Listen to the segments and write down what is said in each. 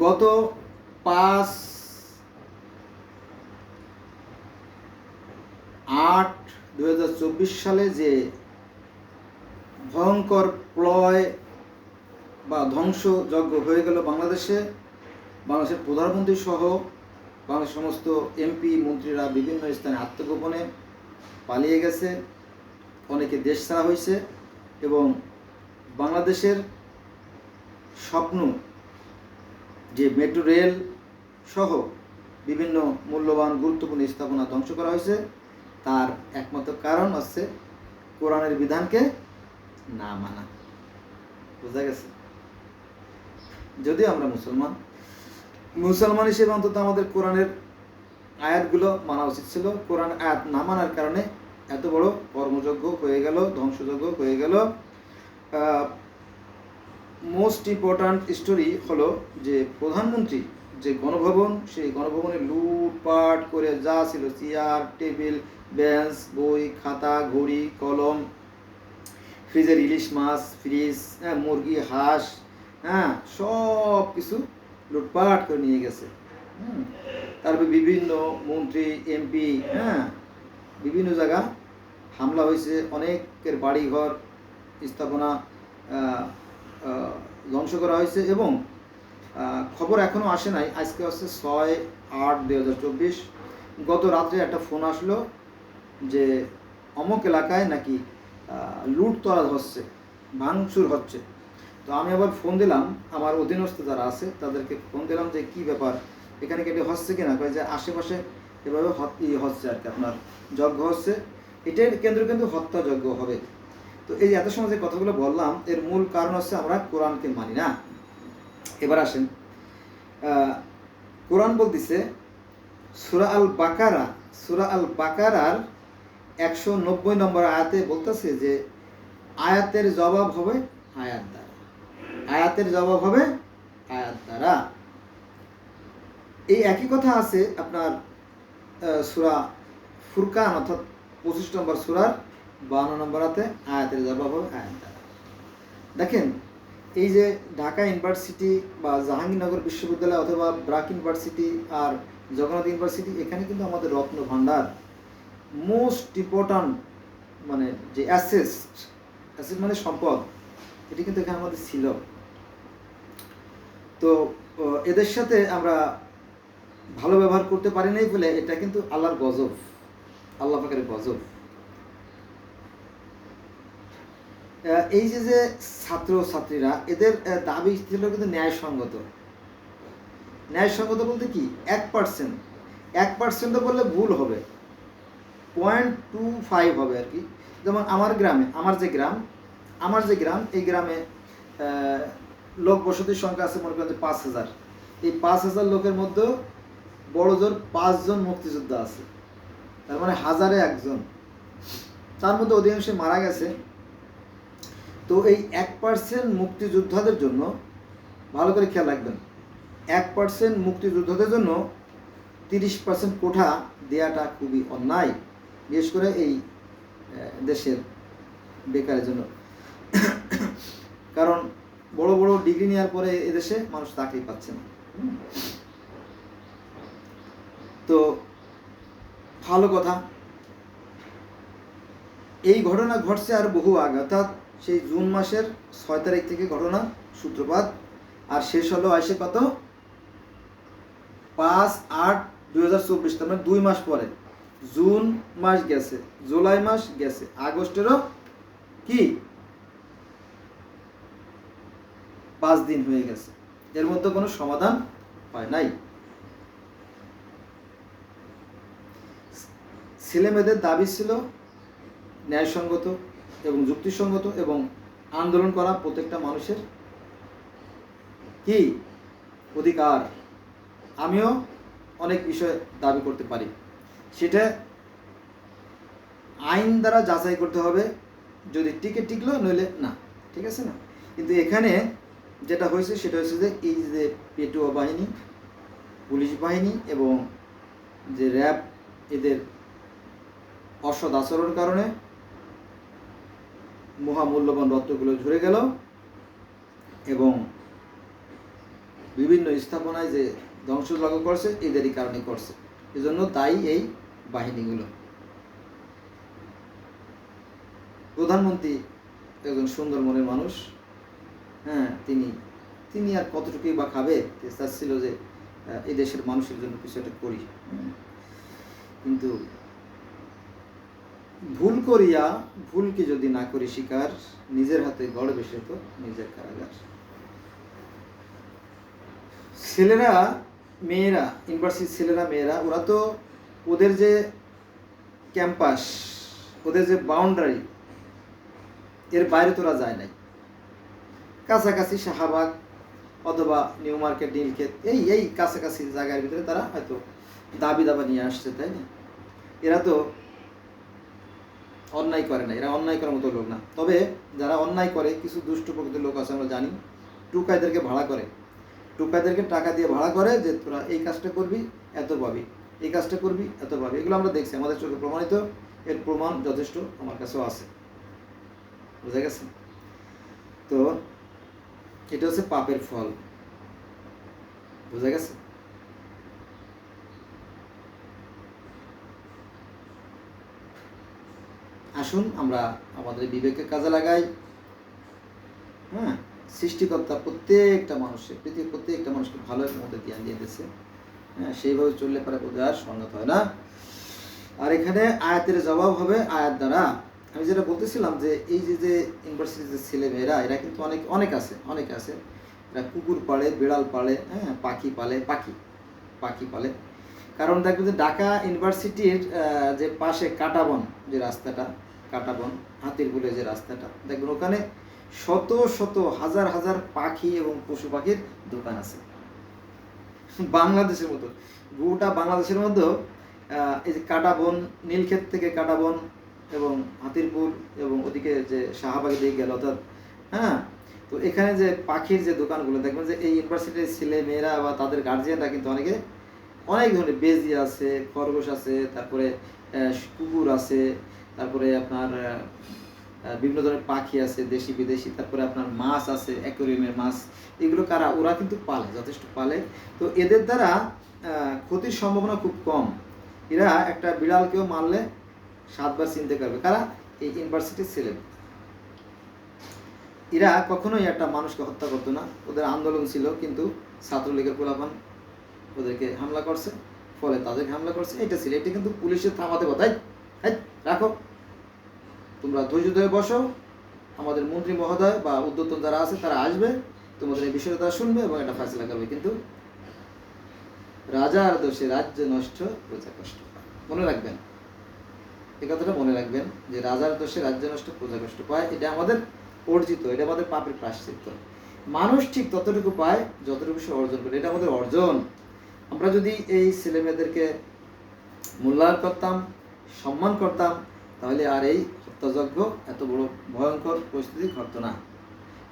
গত 5/8/2024 সালে যে ভয়ঙ্কর প্রলয় বা ধ্বংসযজ্ঞ হয়ে গেল বাংলাদেশের প্রধানমন্ত্রী সহ বাংলাদেশের সমস্ত এমপি মন্ত্রীরা বিভিন্ন স্থানে আত্মগোপনে পালিয়ে গেছে, অনেকে দেশ ছাড়া হয়েছে এবং বাংলাদেশের স্বপ্ন যে মেট্রো রেল সহ বিভিন্ন মূল্যবান গুরুত্বপূর্ণ স্থাপনা ধ্বংস করা হয়েছে, তার একমাত্র কারণ হচ্ছে কোরআনের বিধানকে না মানা। বোঝা গেছে? যদিও আমরা মুসলমান হিসেবে অন্তত আমাদের কোরআনের আয়াতগুলো মানা উচিত ছিল। কোরআন আয়াত না মানার কারণে এত বড় কর্মযজ্ঞ হয়ে গেল, ধ্বংসযজ্ঞ হয়ে গেল। মোস্ট ইম্পর্ট্যান্ট স্টোরি হলো যে প্রধানমন্ত্রী যে গণভবন, সেই গণভবনে লুটপাট করে যা ছিল চেয়ার, টেবিল, বেঞ্চ, বই, খাতা, ঘড়ি, কলম, ফ্রিজের ইলিশ মাছ, ফ্রিজ, মুরগি, হাঁস, সব কিছু লুটপাট করে নিয়ে গেছে। তারপরে বিভিন্ন মন্ত্রী, এমপি, বিভিন্ন জায়গা হামলা হয়েছে, অনেকের বাড়িঘর স্থাপনা ধ্বংস করা হয়েছে এবং খবর এখনও আসে নাই। আজকে হচ্ছে 6/8/2024। গত রাত্রে একটা ফোন আসলো যে অমুক এলাকায় নাকি লুটতরাজ হচ্ছে, ভাঙচুর হচ্ছে। তো আমি আবার ফোন দিলাম, আমার অধীনস্থ যারা আছে তাদেরকে ফোন দিলাম যে কী ব্যাপার, এখানে কেটে হচ্ছে কিনা। কয় যে আশেপাশে এভাবে হচ্ছে আর কি, আপনার যজ্ঞ হচ্ছে, এটার কেন্দ্র কিন্তু হত্যাযজ্ঞ হবে। তো এই এত সময় যে কথাগুলো বললাম, এর মূল কারণ হচ্ছে আমরা কোরআনকে মানি না। এবার আসেন, কোরআন বলতেছে সূরা আল বাকারার 190 নম্বর আয়াতে বলতেছে যে আয়াতের জবাব হবে আয়াত দ্বারা, আয়াতের জবাব হবে আয়াত দ্বারা। এই একই কথা আছে আপনার সূরা ফুরকান অর্থাৎ 25 নম্বর সূরার 52 নম্বর আয়াতে, আয়াতের জবাব হবে আয়াত দ্বারা। দেখেন, এই যে ঢাকা ইউনিভার্সিটি বা জাহাঙ্গীরনগর বিশ্ববিদ্যালয় অথবা ব্রাক ইউনিভার্সিটি আর জগন্নাথ ইউনিভার্সিটি, এখানে কিন্তু আমাদের রত্ন ভাণ্ডার, মোস্ট ইম্পর্ট্যান্ট মানে যে অ্যাসেট মানে সম্পদ, এটি কিন্তু এখানে আমাদের ছিল। তো এদের সাথে আমরা ভালো ব্যবহার করতে পারি নাই বলে এটা কিন্তু আল্লাহর গজব, আল্লাহ পাকের গজব। এই যে ছাত্রছাত্রীরা, এদের দাবি ছিল কিন্তু ন্যায়সঙ্গত বলতে কি 1% বললে ভুল হবে, 0.25 হবে আর কি। যেমন আমার যে গ্রাম এই গ্রামে লোক বসতির সংখ্যা আছে মনে করেন যে 5,000। এই 5,000 লোকের মধ্যে বড় জোর 5 জন মুক্তিযোদ্ধা আছে, তার মানে 1000-এ 1 জন, তার মধ্যে অধিকাংশ মারা গেছে। তো এই 1% মুক্তিযোদ্ধাদের জন্য, ভালো করে খেয়াল রাখবেন, 1% মুক্তিযোদ্ধাদের জন্য 30% কোঠা দেওয়াটা খুবই অন্যায়, বিশেষ করে এই দেশের বেকারের জন্য। কারণ বড় বড় ডিগ্রি নেওয়ার পরে এদেশে মানুষ চাকরি পাচ্ছে না। তো ভালো কথা, এই ঘটনা ঘটছে আর বহু আগে, অর্থাৎ সেই জুন মাসের 6 তারিখ থেকে ঘটনা সূত্রপাত, আর শেষ হলো আসে কত 5/8/2024, তার মানে 2 মাস পরে। জুন মাস গেছে, জুলাই মাস গেছে, আগস্টেরও কি 5 দিন হয়ে গেছে, এর মধ্যে কোনো সমাধান হয় নাই। ছেলেমেয়েদের দাবি ছিল ন্যায়সঙ্গত এবং যুক্তিসঙ্গত এবং আন্দোলন করা প্রত্যেকটা মানুষের কি অধিকার। আমিও অনেক বিষয় দাবি করতে পারি, সেটা আইন দ্বারা যাচাই করতে হবে, যদি টিকলো নইলে না, ঠিক আছে না। কিন্তু এখানে যেটা হয়েছে সেটা হচ্ছে যে এই যে পেটুয়া বাহিনী, পুলিশ বাহিনী এবং যে র্যাব, এদের অসৎ আচরণের কারণে মহামূল্যবান রত্নগুলো ঝরে গেল এবং বিভিন্ন স্থাপনায় যে ধ্বংসযজ্ঞ করছে এদেরই কারণে করছে, এজন্য দায়ী এই বাহিনীগুলো। প্রধানমন্ত্রী একজন সুন্দর মনের মানুষ, হ্যাঁ, তিনি আর কতটুকুই বা খাবে, চাচ্ছিল যে এই দেশের মানুষের জন্য কিছু একটা করি, কিন্তু ভুল করিয়া ভুলকে যদি না করি স্বীকার, নিজের হাতে গড়বে সে তো নিজের কারাগার। ছেলেরা মেয়েরা, ইউনিভার্সিটির ছেলেরা মেয়েরা, ওরা তো ওদের যে ক্যাম্পাস, ওদের যে বাউন্ডারি, এর বাইরে তোরা যায় নাই। কাছাকাছি শাহবাগ অথবা নিউ মার্কেট, নীলক্ষেত, এই কাছাকাছি জায়গার ভিতরে তারা হয়তো দাবি দাবা নিয়ে আসছে, তাই না? এরা তো অন্যায় করে না, এরা অন্যায় করার মতো লোক না। তবে যারা অন্যায় করে, কিছু দুষ্ট প্রকৃতির লোক আছে, আমরা জানি, টুকাইদেরকে ভাড়া করে, টুকাইদেরকে টাকা দিয়ে ভাড়া করে যে তোরা এই কাজটা করবি এত পাবি, এই কাজটা করবি এত পাবি। এগুলো আমরা দেখছি, আমাদের চোখে প্রমাণিত, এর প্রমাণ যথেষ্ট আমার কাছেও আছে, বুঝা গেছে? তো এটা হচ্ছে পাপের ফল, বুঝা গেছে? আসুন আমরা আমাদের বিবেককে কাজে লাগাই। হ্যাঁ, সৃষ্টিকর্তা প্রত্যেকটা মানুষের, পৃথিবীর প্রত্যেকটা মানুষকে ভালোর মধ্যে জ্ঞান দিয়ে দিয়েছে। হ্যাঁ, সেইভাবে চললে পরে বোধ আর সংগত হয় না। আর এখানে আয়াতের জবাব হবে আয়াত দ্বারা। আমি যেটা বলতেছিলাম যে এই যে ইউনিভার্সিটির যে ছেলে মেয়েরা, এরা কিন্তু অনেক আছে। এরা কুকুর পালে, বিড়াল পালে, হ্যাঁ, পাখি পালে। কারণ দেখবে যে ঢাকা ইউনিভার্সিটির যে পাশে কাটাবন, যে রাস্তাটা, কাটাবন হাতিরপুলে যে রাস্তাটা, দেখবেন ওখানে শত শত হাজার পাখি এবং পশু পাখির দোকান আছে। বাংলাদেশের মতো, গোটা বাংলাদেশের মধ্যে এই যে কাটাবন, নীলক্ষেত থেকে কাটাবন এবং হাতিরপুল এবং ওদিকে যে শাহবাগের দিকে গেল, অর্থাৎ, হ্যাঁ, তো এখানে যে পাখির যে দোকানগুলো, দেখবেন যে এই ইউনিভার্সিটির ছেলে মেয়েরা বা তাদের গার্জিয়ানরা কিন্তু অনেক ধরনের বেজি আছে, খরগোশ আছে, তারপরে কুকুর আছে, তারপরে আপনার বিভিন্ন ধরনের পাখি আছে, দেশি বিদেশি, তারপরে আপনার মাছ আছে, অ্যাকোয়ারিয়ামের মাছ, এগুলো ওরা কিন্তু পালে, যথেষ্ট পালে। তো এদের দ্বারা ক্ষতির সম্ভাবনা খুব কম। এরা একটা বিড়ালকেও মারলে 7 বার চিনতে পারবে। কারা? এই ইউনিভার্সিটির ছেলে। এরা কখনোই একটা মানুষকে হত্যা করতো না। ওদের আন্দোলন ছিল, কিন্তু ছাত্রলীগের পোলাপান ওদেরকে হামলা করছে, ফলে তাদেরকে হামলা করছে, এটা ছিল। এটা কিন্তু পুলিশের থামাতে কথাই, রাখো, তোমরা ধৈর্য ধরে বসো, আমাদের মন্ত্রী মহোদয় বা উদ্যোতন যারা আছে তারা আসবে, তোমাদের এই বিষয়টা তারা শুনবে এবং এটা ফয়সালা করবে। কিন্তু রাজার দোষে রাজ্য নষ্ট, প্রজা কষ্ট পায়। মনে রাখবেন, এই কথাটা মনে রাখবেন যে রাজার দোষে রাজ্য নষ্ট, প্রজা কষ্ট পায়। এটা আমাদের অর্জিত, এটা আমাদের পাপের প্রায়শ্চিত্ত। মানুষ ঠিক ততটুকু পায় যতটুকু সে অর্জন করে, এটা আমাদের অর্জন। আমরা যদি এই ছেলে মেয়েদেরকে মূল্যায়ন করতাম, সম্মান করতাম, তাহলে আর এই হত্যাযজ্ঞ এত বড় ভয়ঙ্কর পরিস্থিতি ঘটতো না।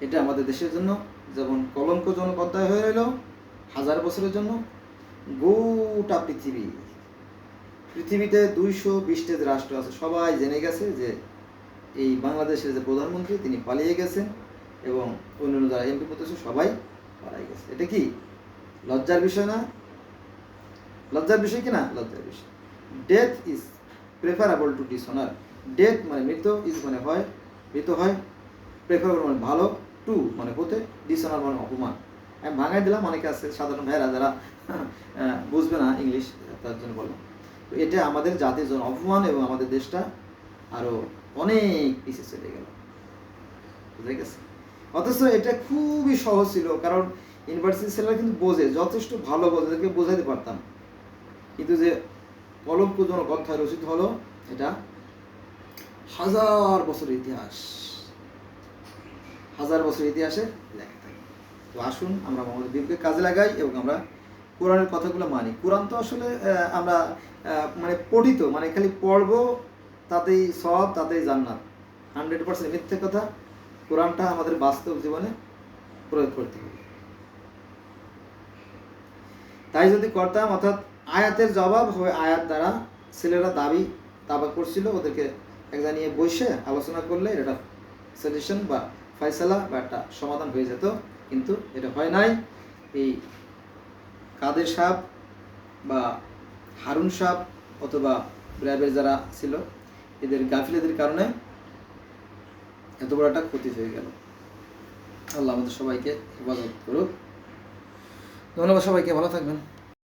এটা আমাদের দেশের জন্য যেমন কলঙ্কজনক অধ্যায় হয়ে রইল 1000 বছরের জন্য। গোটা পৃথিবীতে 220টা যে রাষ্ট্র আছে, সবাই জেনে গেছে যে এই বাংলাদেশের যে প্রধানমন্ত্রী তিনি পালিয়ে গেছেন এবং অন্যান্য যারা এমপি করতেছে সবাই পালিয়ে গেছে। এটা কি লজ্জার বিষয় না? লজ্জার বিষয় কি না? লজ্জার বিষয়। Death is preferable two dishonour. Death মানে মৃত্যু, ইজ মানে হয়, মৃত হয়, প্রেফারেবল মানে ভালো, টু মানে হতে, ডিসঅনার মানে অপমান। আমি ভাঙাই দিলাম, অনেকে আছে সাধারণ ভাইয়েরা যারা বুঝবে না ইংলিশ, তার জন্য বললাম। তো এটা আমাদের জাতির জন্য অপমান এবং আমাদের দেশটা আরও অনেক পিছিয়ে চলে গেল, বুঝে গেছে? অথচ এটা খুবই সহজ ছিল, কারণ ইউনিভার্সিটির ছেলেরা কিন্তু বোঝে, যথেষ্ট ভালো বোঝে, তাদেরকে বোঝাতে পারতাম। কিন্তু যে কলঙ্কজনক অধ্যায় রচিত হলো, এটা 1000 বছরের ইতিহাস, 1000 বছরের ইতিহাসে লেখা থাকে। তো আসুন আমরা আমাদের বিবেককে কাজে লাগাই এবং আমরা কোরআনের কথাগুলো মানি। কোরআন তো আসলে আমরা মানে পঠিত, মানে খালি পড়বো তাতেই সওয়াব, তাতেই জান্নাত, 100% মিথ্যে কথা। কোরআনটা আমাদের বাস্তব জীবনে প্রয়োগ করতে হবে। তাই যদি করতাম, অর্থাৎ আয়াতের জবাব হবে আয়াত দ্বারা। ছেলেরা দাবা করছিল, ওদেরকে এক জায়গায় নিয়ে বসে আলোচনা করলে এটা সলিউশন বা ফয়সালা বা একটা সমাধান হয়ে যেত, কিন্তু এটা হয় নাই। এই কাদের সাহেব বা হারুন সাহেব অথবা র্যাবের যারা ছিল এদের গাফিলতির কারণে এত বড় একটা ক্ষতি হয়ে গেল। আল্লাহ আমাদের সবাইকে হেফাজত করুক। ধন্যবাদ সবাইকে, ভালো থাকবেন।